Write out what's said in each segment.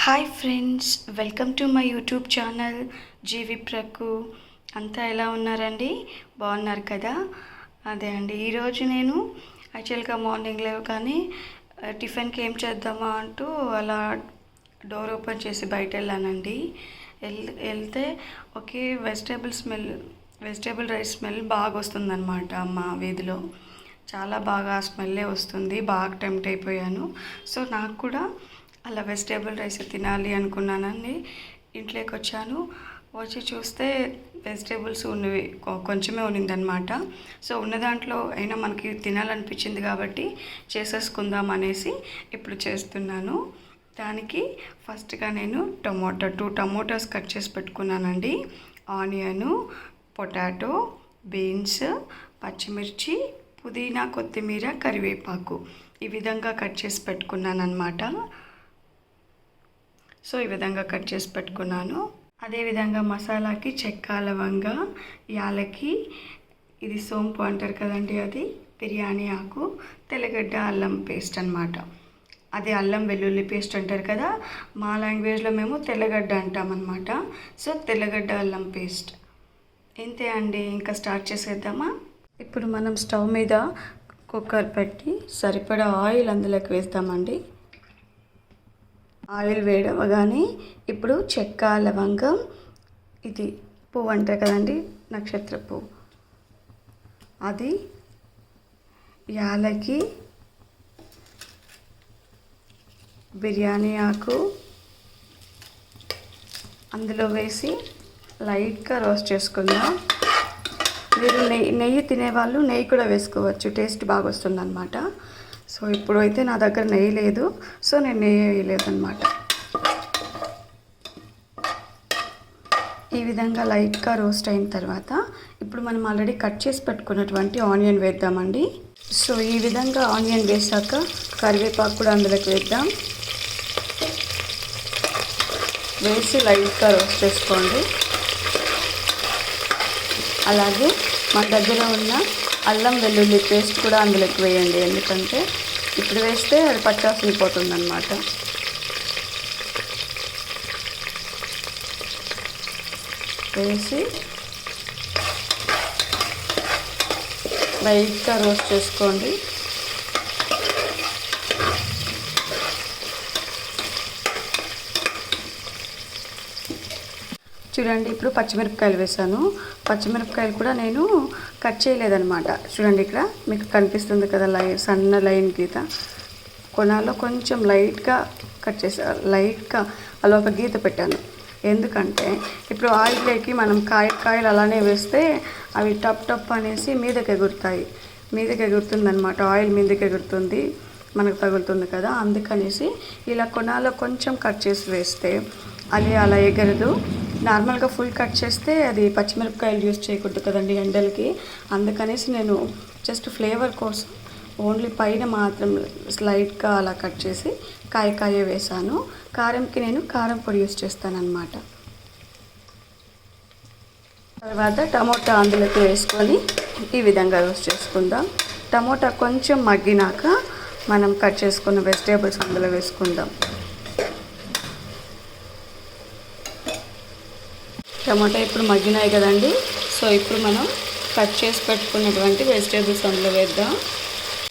Hi friends, welcome to my YouTube channel జీవి ప్రకు. అంతా ఎలా ఉన్నారండి? బాగున్నారు కదా? అదే అండి, ఈరోజు నేను యాక్చువల్గా మార్నింగ్ లేవగానే టిఫిన్కి ఏం చేద్దామా అంటూ అలా డోర్ ఓపెన్ చేసి బయట వెళ్ళానండి. వెళ్తే ఒకే వెజిటేబుల్ రైస్ స్మెల్ బాగా వస్తుందన్నమాట. మా వీధిలో చాలా బాగా స్మెల్లే వస్తుంది. బాగా టెంప్ట్ అయిపోయాను. సో నాకు కూడా అలా వెజిటేబుల్ రైస్ తినాలి అనుకున్నానండి. ఇంట్లోకి వచ్చాను. వచ్చి చూస్తే వెజిటేబుల్స్ ఉన్నవి కొంచెమే ఉన్నదన్నమాట. సో ఉన్న దాంట్లో అయినా మనకి తినాలనిపించింది కాబట్టి చేసేసుకుందాం అనేసి ఇప్పుడు చేస్తున్నాను. దానికి ఫస్ట్గా నేను 2 టమోటాస్ కట్ చేసి పెట్టుకున్నానండి. ఆనియను, పొటాటో, బీన్స్, పచ్చిమిర్చి, పుదీనా, కొత్తిమీర, కరివేపాకు ఈ విధంగా కట్ చేసి పెట్టుకున్నాను అనమాట. సో ఈ విధంగా కట్ చేసి పెట్టుకున్నాను. అదేవిధంగా మసాలాకి చెక్క, లవంగ, యాలకి, ఇది సోంపు అంటారు కదండి, అది బిర్యానీ ఆకు, తెల్లగడ్డ, అల్లం పేస్ట్ అనమాట. అదే అల్లం వెల్లుల్లి పేస్ట్ అంటారు కదా, మా లాంగ్వేజ్లో మేము తెల్లగడ్డ అంటామన్నమాట. సో తెల్లగడ్డ, అల్లం పేస్ట్ ఇంతే అండి. ఇంకా స్టార్ట్ చేసేద్దామా? ఇప్పుడు మనం స్టవ్ మీద కుక్కర్ పెట్టి సరిపడా ఆయిల్ అందులోకి వేస్తామండి. ఆయిల్ వేడవగానే ఇప్పుడు చెక్క, లవంగం, ఇది పువ్వు అంటారు కదండి, నక్షత్ర పువ్వు, అది, యాలకి, బిర్యానీ ఆకు అందులో వేసి లైట్గా రోస్ట్ చేసుకుందాం. మీరు నెయ్యి తినేవాళ్ళు నెయ్యి కూడా వేసుకోవచ్చు, టేస్ట్ బాగా వస్తుందన్నమాట. సో ఇప్పుడు అయితే నా దగ్గర నెయ్యి లేదు, సో నేను నెయ్యి వేయలేదన్నమాట. ఈ విధంగా లైట్గా రోస్ట్ అయిన తర్వాత ఇప్పుడు మనం ఆల్రెడీ కట్ చేసి పెట్టుకున్నటువంటి ఆనియన్ వేద్దామండి. సో ఈ విధంగా ఆనియన్ వేసాక కరివేపాకు కూడా అందులోకి వేద్దాం. వేసి లైట్గా రోస్ట్ చేసుకోండి. అలాగే మన దగ్గర ఉన్న అల్లం వెల్లుల్లి పేస్ట్ కూడా అందులోకి వేయండి, ఎందుకంటే ఇప్పుడు వేస్తే అది పచ్చాసన పోతుంది అన్నమాట. వేసి లైట్గా రోస్ట్ చేసుకోండి. చూడండి, ఇప్పుడు పచ్చిమిరపకాయలు వేసాను. పచ్చిమిరపకాయలు కూడా నేను కట్ చేయలేదన్నమాట. చూడండి, ఇక్కడ మీకు కనిపిస్తుంది కదా సన్న లైన్ గీత, కొనాలో కొంచెం లైట్గా కట్ చేసా, లైట్గా అలా ఒక గీత పెట్టాను. ఎందుకంటే ఇప్పుడు ఆయిల్లోకి మనం కాయలు అలానే వేస్తే అవి టప్ అనేసి మీదకి ఎగురుతుంది అనమాట. ఆయిల్ మీదకి ఎగురుతుంది, మనకు తగులుతుంది కదా. అందుకనేసి ఇలా కొనాలో కొంచెం కట్ చేసి వేస్తే అది అలా ఎగరదు. నార్మల్గా ఫుల్ కట్ చేస్తే అది పచ్చిమిరపకాయలు యూజ్ చేయకూడదు కదండి ఎండలకి. అందుకనేసి నేను జస్ట్ ఫ్లేవర్ కోసం ఓన్లీ పైన మాత్రం స్లైట్గా అలా కట్ చేసి కాయ వేసాను. కారంకి నేను కారం పొడి యూజ్ చేస్తానన్నమాట. తర్వాత టమోటా అందులోకి వేసుకొని ఈ విధంగా యూజ్ చేసుకుందాం. టమోటా కొంచెం మగ్గినాక మనం కట్ చేసుకున్న వెజిటేబుల్స్ అందులో వేసుకుందాం. టమాటా ఇప్పుడు మగ్గినాయి కదండి. సో ఇప్పుడు మనం కట్ చేసి పెట్టుకున్నటువంటి వెజిటేబుల్స్ అందులో వేద్దాం.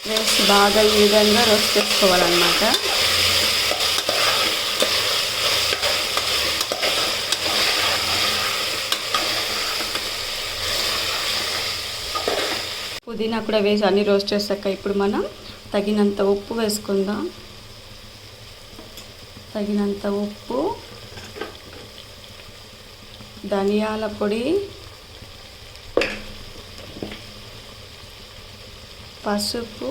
వేసి బాగా ఈ విధంగా రోస్ట్ చేసుకోవాలన్నమాట. పుదీనా కూడా వేసి అన్నీ రోస్ట్ చేసాక ఇప్పుడు మనం తగినంత ఉప్పు వేసుకుందాం. తగినంత ఉప్పు, ధనియాల పొడి, పసుపు,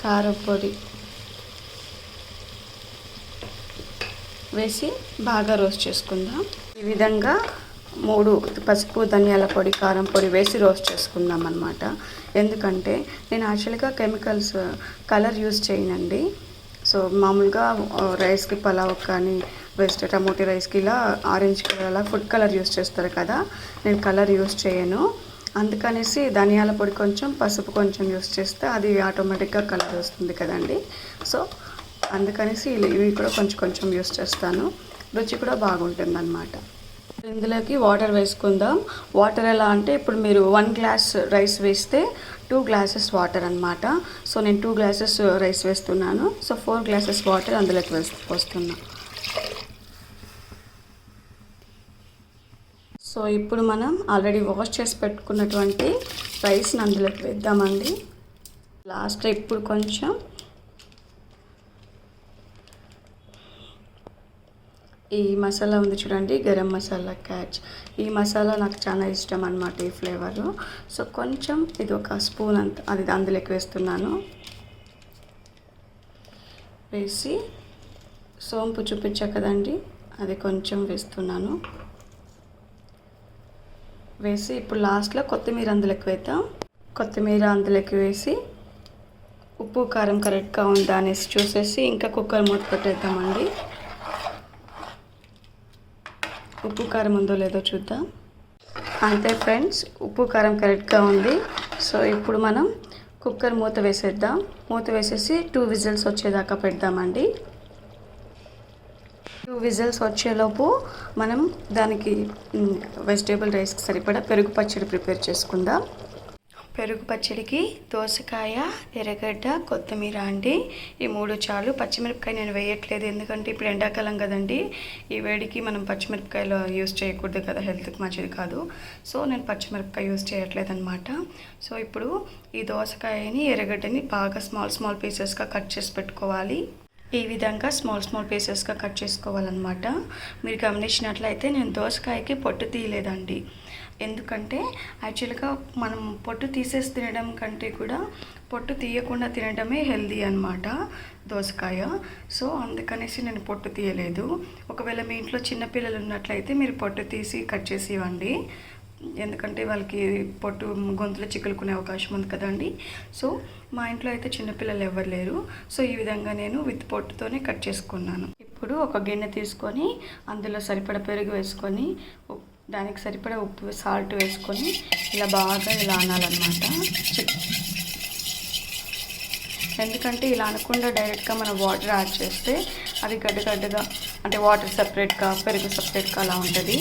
కారం పొడి వేసి బాగా రోస్ట్ చేసుకుందాం. ఈ విధంగా 3 పసుపు, ధనియాల పొడి, కారం పొడి వేసి రోస్ట్ చేసుకుందాం అన్నమాట. ఎందుకంటే నేను యాక్చువల్గా కెమికల్స్ కలర్ యూజ్ చేయనండి. సో మామూలుగా రైస్కి పలావ్ కానీ టమోటా రైస్కి ఇలా ఆరెంజ్ కలర్ అలా ఫుడ్ కలర్ యూజ్ చేస్తారు కదా, నేను కలర్ యూజ్ చేయను. అందుకనేసి ధనియాల పొడి కొంచెం, పసుపు కొంచెం యూస్ చేస్తే అది ఆటోమేటిక్గా కలర్ వస్తుంది కదండి. సో అందుకనేసి ఇవి కూడా కొంచెం కొంచెం యూస్ చేస్తాను. రుచి కూడా బాగుంటుంది అన్నమాట. ఇందులోకి వాటర్ వేసుకుందాం. వాటర్ ఎలా అంటే ఇప్పుడు మీరు 1 గ్లాస్ రైస్ వేస్తే 2 గ్లాసెస్ వాటర్ అన్నమాట. సో నేను 2 గ్లాసెస్ రైస్ వేస్తున్నాను. సో 4 గ్లాసెస్ వాటర్ అందులోకి పోస్తున్నా. సో ఇప్పుడు మనం ఆల్రెడీ వాష్ చేసి పెట్టుకున్నటువంటి రైస్ని అందులోకి వేద్దామండి. లాస్ట్ ఇప్పుడు కొంచెం ఈ మసాలా ఉంది చూడండి, గరం మసాలా క్యాచ్. ఈ మసాలా నాకు చాలా ఇష్టం అన్నమాట, ఈ ఫ్లేవరు. సో కొంచెం ఇది ఒక స్పూన్ అంత అది అందులోకి వేస్తున్నాను. వేసి సోంపు చూపించా కదండి, అది కొంచెం వేస్తున్నాను. వేసి ఇప్పుడు లాస్ట్లో కొత్తిమీర అందులోకి వేద్దాం. కొత్తిమీర అందులోకి వేసి ఉప్పు కారం కరెక్ట్గా ఉందా అనేసి చూసేసి ఇంకా కుక్కర్ మూత పెట్టేద్దామండి. ఉప్పు కారం ఉందో లేదో చూద్దాం. అంతే ఫ్రెండ్స్, ఉప్పు కారం కరెక్ట్గా ఉంది. సో ఇప్పుడు మనం కుక్కర్ మూత వేసేద్దాం. మూత వేసేసి 2 విజిల్స్ వచ్చేదాకా పెడదామండి. 2 విజిల్స్ వచ్చేలోపు మనం దానికి వెజిటేబుల్ రైస్కి సరిపడా పెరుగు పచ్చడి ప్రిపేర్ చేసుకుందాం. పెరుగు పచ్చడికి దోసకాయ, ఎర్రగడ్డ, కొత్తిమీర అండి. ఈ 3 చాలు. పచ్చిమిరపకాయ నేను వేయట్లేదు, ఎందుకంటే ఇప్పుడు ఎండాకాలం కదండి. ఈ వేడికి మనం పచ్చిమిరపకాయలు యూస్ చేయకూడదు కదా, హెల్త్కి మంచిది కాదు. సో నేను పచ్చిమిరపకాయ యూస్ చేయట్లేదు అనమాట. సో ఇప్పుడు ఈ దోసకాయని, ఎర్రగడ్డని బాగా స్మాల్ పీసెస్గా కట్ చేసి పెట్టుకోవాలి. ఈ విధంగా స్మాల్ పీసెస్గా కట్ చేసుకోవాలన్నమాట. మీరు గమనించినట్లయితే నేను దోసకాయకి పొట్టు తీయలేదండి. ఎందుకంటే యాక్చువల్గా మనం పొట్టు తీసేసి తినడం కంటే కూడా పొట్టు తీయకుండా తినడమే హెల్దీ అన్నమాట దోసకాయ. సో అందుకనేసి నేను పొట్టు తీయలేదు. ఒకవేళ మీ ఇంట్లో చిన్నపిల్లలు ఉన్నట్లయితే మీరు పొట్టు తీసి కట్ చేసి ఇవ్వండి, ఎందుకంటే వాళ్ళకి పొట్టు గొంతులో చిక్కులుకునే అవకాశం ఉంది కదండి. సో మా ఇంట్లో అయితే చిన్నపిల్లలు ఎవరు లేరు. సో ఈ విధంగా నేను విత్ పొట్టుతోనే కట్ చేసుకున్నాను. ఇప్పుడు ఒక గిన్నె తీసుకొని అందులో సరిపడా పెరుగు వేసుకొని దానికి సరిపడా ఉప్పు, సాల్ట్ వేసుకొని ఇలా బాగా ఇలా అనాలన్నమాట. ఎందుకంటే ఇలా అనకుండా డైరెక్ట్గా మనం వాటర్ యాడ్ చేస్తే అది గడ్డగా, అంటే వాటర్ సపరేట్గా, పెరుగు సపరేట్గా అలా ఉంటుంది.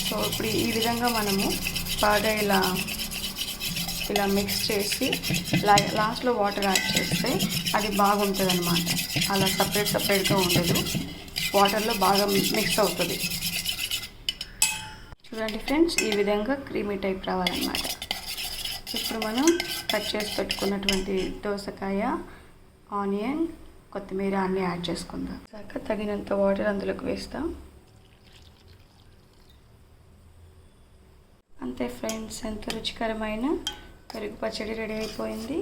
సో ఇప్పుడు ఈ విధంగా మనము బాగా ఇలా మిక్స్ చేసి లాస్ట్లో వాటర్ యాడ్ చేస్తే అది బాగుంటుంది అన్నమాట. అలా సపరేట్గా ఉండదు, వాటర్లో బాగా మిక్స్ అవుతుంది. చూడండి ఫ్రెండ్స్, ఈ విధంగా క్రీమీ టైప్ రావాలన్నమాట. ఇప్పుడు మనం కట్ చేసి పెట్టుకున్నటువంటి దోసకాయ, ఆనియన్, కొత్తిమీర అన్నీ యాడ్ చేసుకుందాం. తగినంత వాటర్ అందులోకి వేస్తాం. అంతే ఫ్రెండ్స్, ఎంతో రుచికరమైన పెరుగు పచ్చడి రెడీ అయిపోయింది.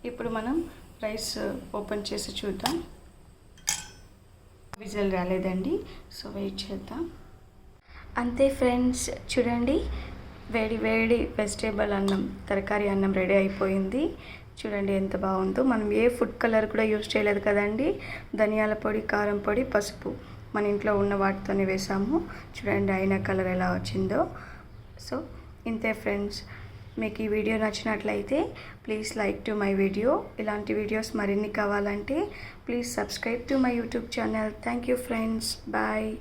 ఇప్పుడు మనం రైస్ ఓపెన్ చేసి చూద్దాం. విజిల్ రాలేదండి, సో వెయిట్ చేద్దాం. అంతే ఫ్రెండ్స్, చూడండి వేడి వెజిటేబుల్ అన్నం, తరకారీ అన్నం రెడీ అయిపోయింది. చూడండి ఎంత బాగుందో. మనం ఏ ఫుడ్ కలర్ కూడా యూజ్ చేయలేదు కదండి. ధనియాల పొడి, కారం పొడి, పసుపు మన ఇంట్లో ఉన్న వాటితోనే వేసాము. చూడండి అయినా కలర్ ఎలా వచ్చిందో. సో ఇంతే ఫ్రెండ్స్, మీకు ఈ వీడియో నచ్చినట్లయితే please like to my video. ఇలాంటి వీడియోస్ మరిన్ని కావాలంటే please subscribe to my YouTube channel. Thank you friends, bye.